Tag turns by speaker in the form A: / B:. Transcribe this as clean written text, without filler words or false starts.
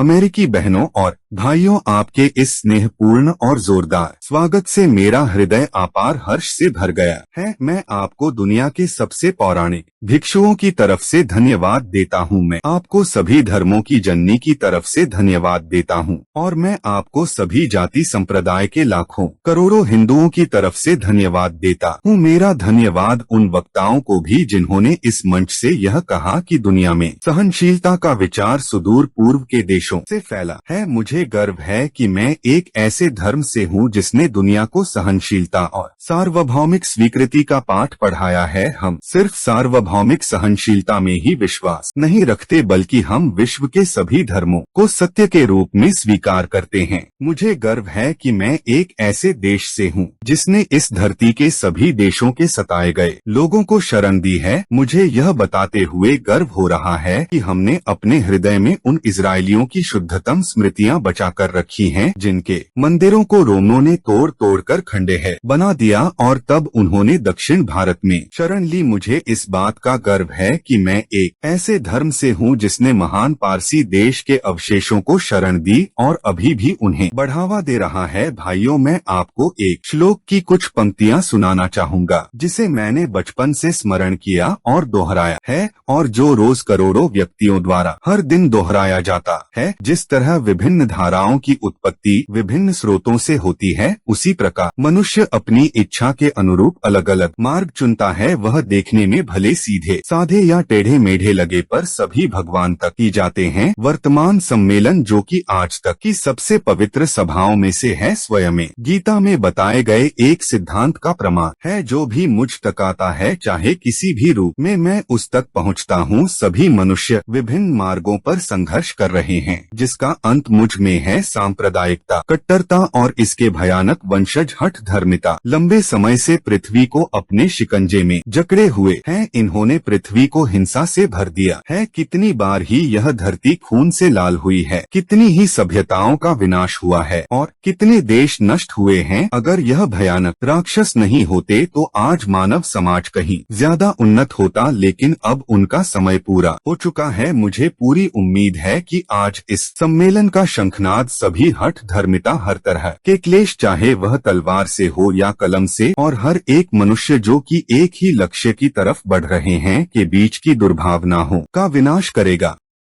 A: अमेरिकी बहनों और भाइयों, आपके इस स्नेहपूर्ण और जोरदार स्वागत से मेरा हृदय अपार हर्ष से भर गया है। मैं आपको दुनिया के सबसे पौराणिक भिक्षुओं की तरफ से धन्यवाद देता हूँ। मैं आपको सभी धर्मों की जननी की तरफ से धन्यवाद देता हूँ और मैं आपको सभी जाति संप्रदाय के लाखों करोड़ों हिंदुओं की तरफ से धन्यवाद देता हूँ। मेरा धन्यवाद उन वक्ताओं को भी जिन्होंने इस मंच से यह कहा कि दुनिया में सहनशीलता का विचार सुदूर पूर्व के देशों से फैला है। मुझे गर्व है कि मैं एक ऐसे धर्म से हूँ जिसने दुनिया को सहनशीलता और सार्वभौमिक स्वीकृति का पाठ पढ़ाया है। हम सिर्फ सार्वभौमिक सहनशीलता में ही विश्वास नहीं रखते, बल्कि हम विश्व के सभी धर्मों को सत्य के रूप में स्वीकार करते हैं। मुझे गर्व है कि मैं एक ऐसे देश से हूँ जिसने इस धरती के सभी देशों के सताए गए लोगों को शरण दी है। मुझे यह बताते हुए गर्व हो रहा है कि हमने अपने हृदय में उन इजरायलियों की शुद्धतम स्मृतियां बचा कर रखी हैं, जिनके मंदिरों को रोमनों ने तोड़ तोड़ कर खंडहर बना दिया और तब उन्होंने दक्षिण भारत में शरण ली। मुझे इस बात का गर्व है कि मैं एक ऐसे धर्म से हूँ जिसने महान पारसी देश के अवशेषों को शरण दी और अभी भी उन्हें बढ़ावा दे रहा है। भाइयों, मैं आपको एक श्लोक की कुछ पंक्तियाँ सुनाना चाहूँगा जिसे मैंने बचपन से स्मरण किया और दोहराया है और जो रोज करोड़ों व्यक्तियों द्वारा हर दिन दोहराया जाता है। जिस तरह विभिन्न धाराओं की उत्पत्ति विभिन्न स्रोतों से होती है, उसी प्रकार मनुष्य अपनी इच्छा के अनुरूप अलग अलग मार्ग चुनता है। वह देखने में भले सीधे साधे या टेढ़े मेढ़े लगे, पर सभी भगवान तक ही जाते हैं। वर्तमान सम्मेलन, जो कि आज तक की सबसे पवित्र सभाओं में से है, स्वयं में गीता में बताए गए एक सिद्धांत का प्रमाण है। जो भी मुझ तक आता है, चाहे किसी भी रूप में, मैं उस तक पहुंचता हूं। सभी मनुष्य विभिन्न मार्गों पर संघर्ष कर रहे हैं, जिसका अंत मुझ में है। सांप्रदायिकता, कट्टरता और इसके भयानक वंशज हठ धर्मिता लंबे समय से पृथ्वी को अपने शिकंजे में जकड़े हुए हैं। इन्होंने पृथ्वी को हिंसा से भर दिया है। कितनी बार ही यह धरती खून से लाल हुई है, कितनी ही सभ्यताओं का विनाश हुआ है और कितने देश नष्ट हुए हैं। अगर यह भयानक राक्षस नहीं होते तो आज मानव समाज कहीं ज्यादा उन्नत होता, लेकिन अब उनका समय पूरा हो चुका है। मुझे पूरी उम्मीद है कि आज इस सम्मेलन का शंखनाद सभी हठ धर्मिता, हर तरह के क्लेश, चाहे वह तलवार से हो या कलम से, और हर एक मनुष्य जो कि एक ही लक्ष्य की तरफ बढ़ रहे हैं के बीच की दुर्भावना हो, का विनाश करेगा।